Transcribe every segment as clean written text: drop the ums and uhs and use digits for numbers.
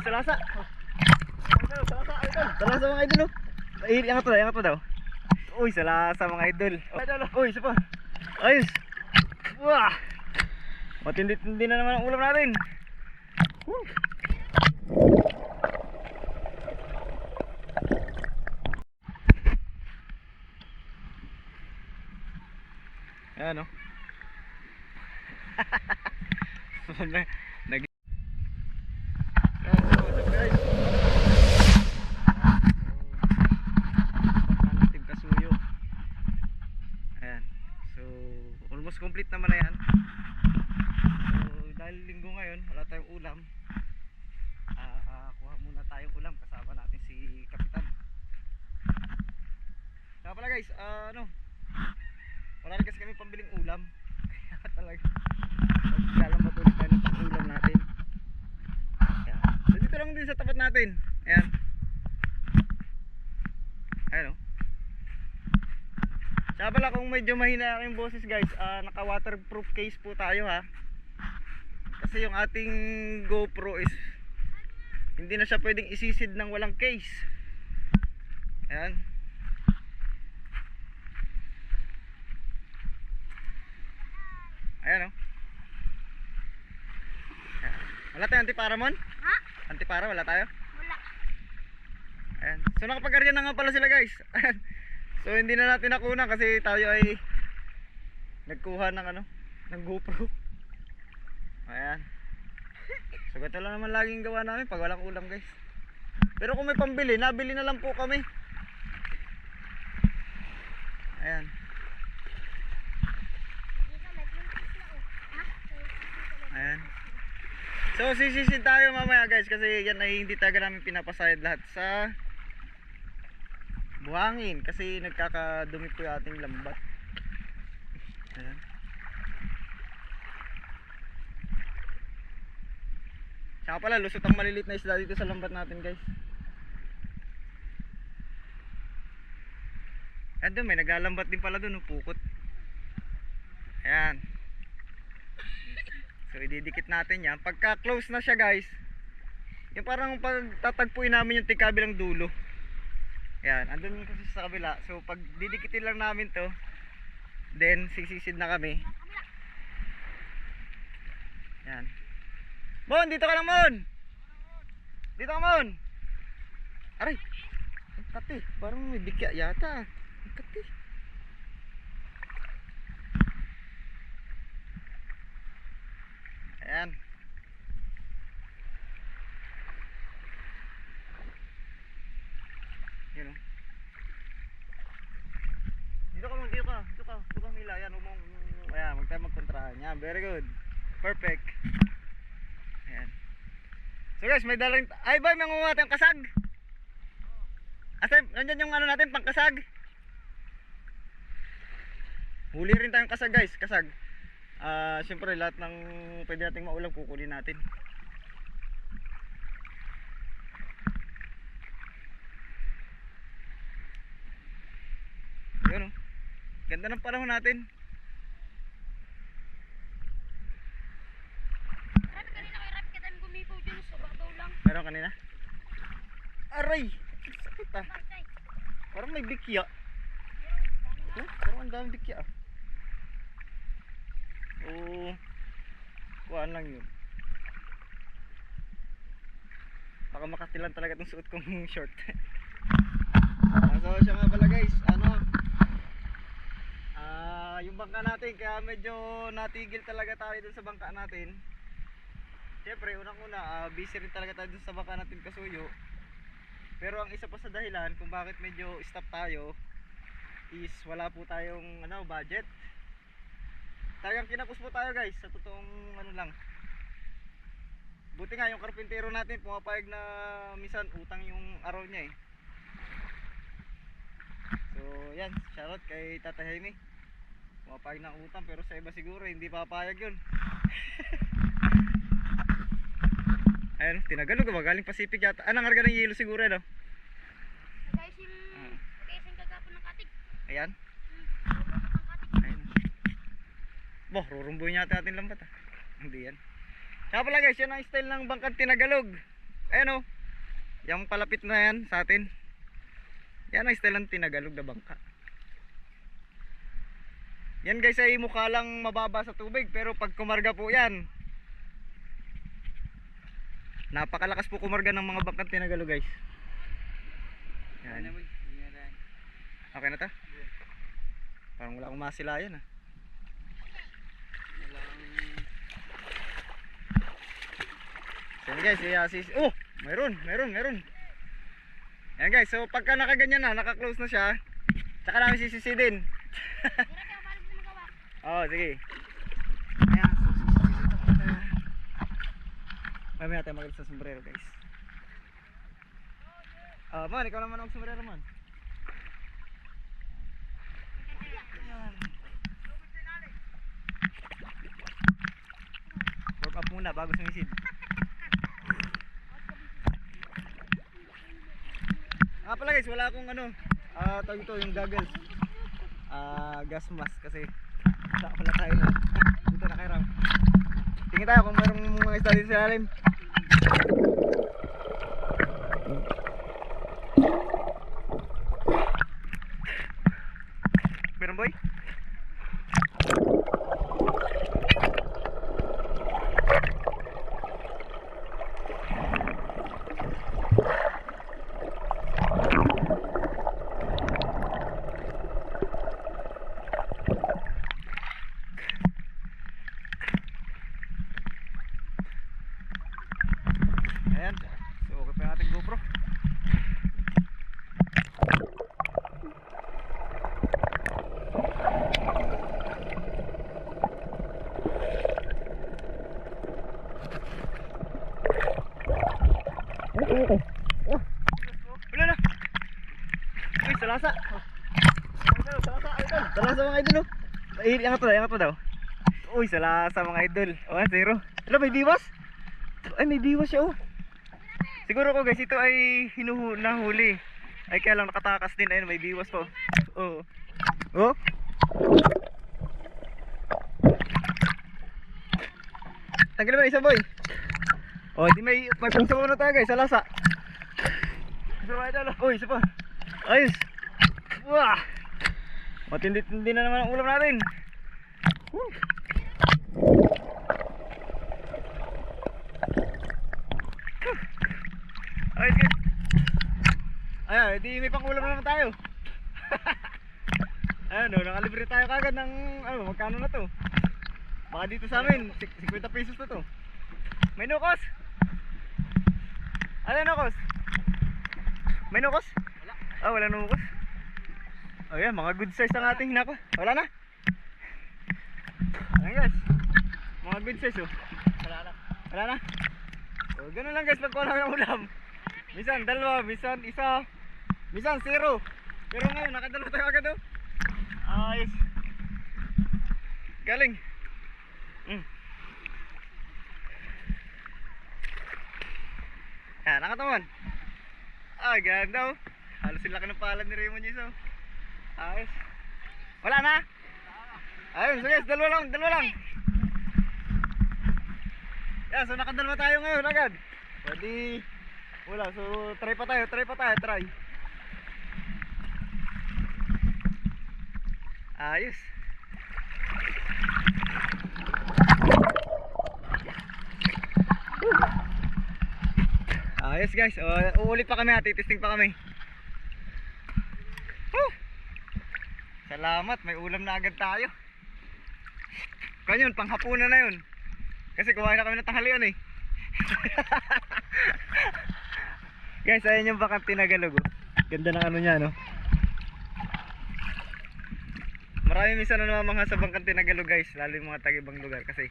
salasa. Salasa mga idol. Angat mo daw. Uy, salasa mga idol. Uy, isa pa. Ayos. Wah. Matindi-tindi na naman ang ulam natin. Ayan o. Nag natin kasuyo. Ayan. So almost complete naman na yan. So dahil linggo ngayon, wala tayong ulam. Kuha muna tayong ulam kasama natin si Kapitan. Kaya pala guys, wala rin kasi kami pambiling ulam. Kaya talaga maglalambat ulit tayo ng ulam natin. Ayan. So dito lang din sa tapat natin. Ayan. Ayan o. Kaya pala kung medyo mahina yung boses guys, naka waterproof case po tayo ha. Kasi yung ating GoPro is hindi na siya pwedeng isisid ng walang case. Ayan. Ayan o. Wala tayo antiparamon? Ha? Antipara wala tayo? Wala. Ayan. So nakapag-arya na nga pala sila guys. Ayan. So hindi na natin nakunan kasi tayo ay nagkuha ng ng GoPro. Ayan. So ganito lang naman laging gawa namin pag walang ulam guys. Pero kung may pambili, nabili na lang po kami. Ayan. Ayan. So sisisid tayo mamaya guys kasi yan ay hindi talaga namin pinapasayad lahat sa buhangin kasi nagkakadumi po yung ating lambat. Ayan. Saka pala lusot ang maliliit na isda dito sa lambat natin guys. Ayan doon, may naglalambat din pala doon, pukot. Ayan. So ididikit natin yan. Pagka close na siya guys, yung parang pagtatagpuin namin yung tingkabilang dulo. Ayan, andun kasi sa kabila. So pag didikitin lang namin to, then sisisid na kami. Ayan. Mon, dito ka lang Mon. Dito ka Mon. Aray. Ang kati, parang may bikya yata. Ang kati. Ayan. Yun o. Dito ka Mon, dito ka Mila. Ayan, ayan, huwag tayo magkontrahan. Yan, very good. Perfect. Ayan. So guys, may dalang ay boy, mangunguha tayong kasag. Asa, nandiyan yung natin, pangkasag. Huli rin tayong kasag guys, kasag. Siyempre lahat ng pwede nating maulam kukunin natin. Yun o. Ganda ng panahon natin. Meron kanina? Aray! Sakit ah. Parang may bikya. Parang ang daming bikya ah. Oo. Kuhaan lang yun. Baka makatilan talaga itong suot kong short. So siya nga pala guys, yung bangka natin, kaya medyo natigil talaga tayo dun sa bangka natin. Siyempre, unang-una, busy rin talaga tayo dun sa bangka natin kasuyo. Pero ang isa pa sa dahilan kung bakit medyo stop tayo is wala po tayong budget. Talagang kinapos po tayo guys, sa totoong lang. Buti nga yung karpintero natin pumapayag na minsan utang yung araw niya eh. So yan, shoutout kay Tata Jaime. Pumapayag ng utang pero sa iba siguro hindi papayag yun. Ayun, tinagalog ba? Galing Pacific yata. Anong harga ng yelo siguro no? Nag-aising kagapon ng katig. Ayan. Ayun. Boh, rurumbuhin natin lambat ah. Hindi yan. Kaya pala guys, yan ang style ng bangkang tinagalog. Ayan o. Yung palapit na yan sa atin. Yan ang style ng tinagalog na bangka. Yan guys ay mukha lang mababa sa tubig, pero pag kumarga po yan, napakalakas po kumarga ng mga bangkang tinagalog guys. Yan. Okay na ta? Parang wala akong masilayan ah. So yan guys, oh! Mayroon. Yan guys, so pagka nakaganyan na, naka-close na siya, tsaka namin sisisidin. Hirap yung paano mo magawa. Oo, sige. Ayan, so sisisidin tayo. Mamaya tayo magalit sa sombrero guys. Man, ikaw naman ang sombrero man. Work up muna bago sumisid. Pala guys, wala akong ano, tawag ito yung goggles. Gas mask kasi wala tayo na. Dito na kay Ram. Tingin tayo kung mayroong mga isda dito sa ilalim. Meron boy? Ayan, so okay pa yung ating GoPro. Wala na. Uy, salasa. Salasa mga idol. Iangat mo daw. Uy, salasa mga idol. Oh, zero. Wala, may biwas? Ay, may biwas siya oh. Siguro ko guys, ito ay nahuli. Ay kaya lang nakatakas din. Ayun, may biwas po. Oo. Oh. Tanggalin mo na isa boy. Oh, di may pangsabaw na tayo guys, sa lasa. Uy, isa pa. Ayos. Wah. Matindi-tindi na naman ang ulam natin. Woo. Ayos guys. Ayan, di may pang-ulam na naman tayo. Ayan o, nakalibre tayo kagad ng, magkano na to? Baka dito sa amin, 50 pesos na to. May nukos? Ano nukos? May nukos? Wala. Wala nukos. Ayan, mga good size ang ating hinako. Wala na? Ayan guys, mga good size oh. Wala na? So, ganun lang guys, pagkuha namin ng ulam. Minsan dalawa, minsan isa, minsan zero. Pero ngayon nakadalawa tayo agad oh. Ayos. Galing. Nakatawan. Ganda oh. Halos sila ka ng palad ni Raymond Jiso. Ayos. Wala na? Ayun, so guys, dalawa lang. Yeah, so nakadalawa tayo ngayon agad. Pwede. Wala, so try pa tayo. Ayos. Ayos guys, uulit pa kami, titisting pa kami. Salamat, may ulam na agad tayo. Kanyon, panghapunan na yun. Kasi kumain na kami ng tanghalian eh. Guys, ayan yung bakang tinagalog oh. Ganda ng ano niya no. Marami minsan na namamangha sa bangkang tinagalog guys, lalo yung mga tagibang lugar kasi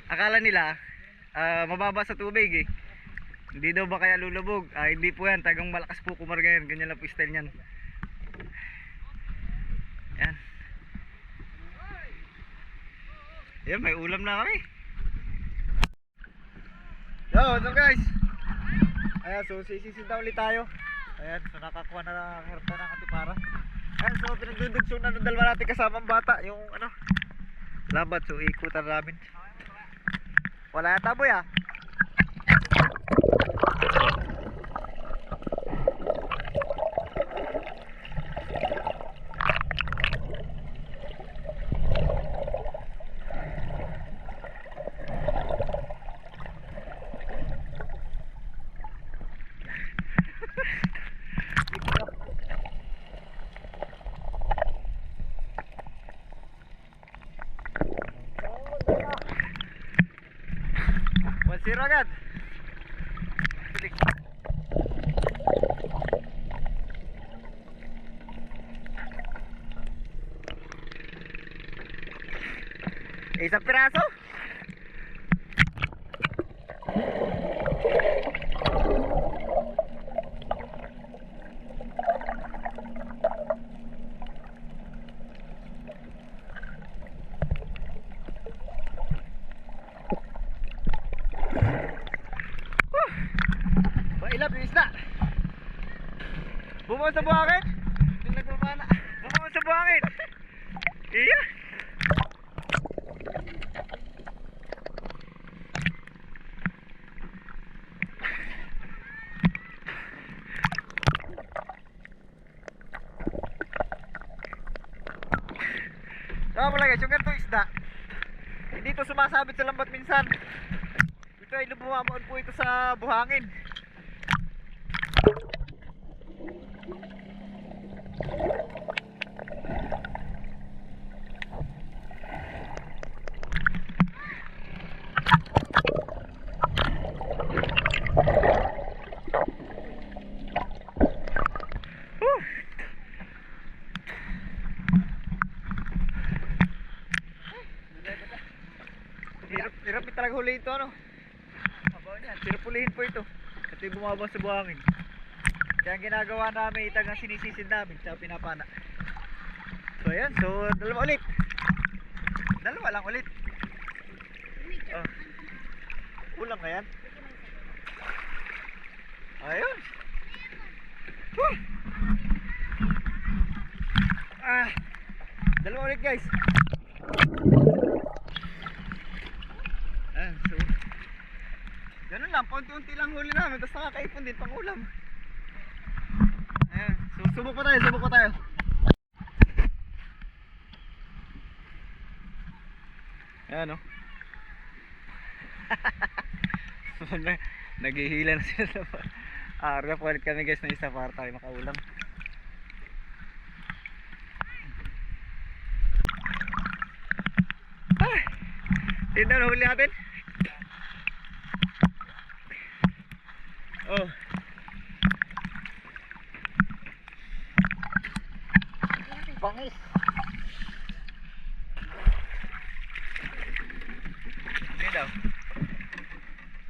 akala nila mababa sa tubig eh. Hindi daw ba kaya lulubog? Hindi po yan, tagang malakas po kumarga yan. Ganyan lang po style niyan. Yan. Yan, may ulam na kami. Yo, what's up guys? Ayan, so sisisinta ulit tayo. Ayan, so nakakuha na ng herpa ng katipara. Ayan, so pinagdudugso na ng dalawa natin kasamang bata. Yung ano, labat, so ikutan namin. Wala yata boy ah. Tira agad. Pilik. Isang piraso. Mailap yung isda. Bumuha sa buhangin. Yung nagpapana. Bumuha sa buhangin. Iya. Tama pala guys, yung ganitong isda, hindi ito sumasabit sa lambat minsan. Ito ay lumumamoon po ito sa buhangin. Hirap din talaga hulihin ito, ano? Hirap hulihin po ito. Ito yung bumaba sa buhangin. Kaya ang ginagawa namin, itagang sinisisid namin, tsaka pinapana. So ayan, so dalawa ulit. Dalawa lang ulit. Oh. Kulang na yan. Ayun. Woo! Dalawa ulit guys. So ganun lang, paunti-unti lang huli namin, tapos nakakaipon din pang ulam. Ayan, so subok pa tayo. Ayan o. Naghihila na sila sa arga po ulit kami guys ng isa para tayo makaulam. Tignan na huli natin. Oh. Bangis. Hindi daw.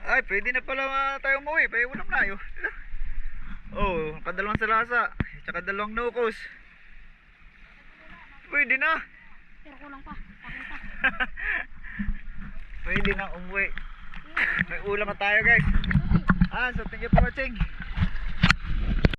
Ay, pwede na pala tayo umuwi. Pwede ulam na yun. Oh, kadalawang salasa. Tsaka dalawang nukos. Pwede na. Pero kulang pa. Kulang pa. Pwede na umuwi. May ulam na tayo guys. So thank you for watching.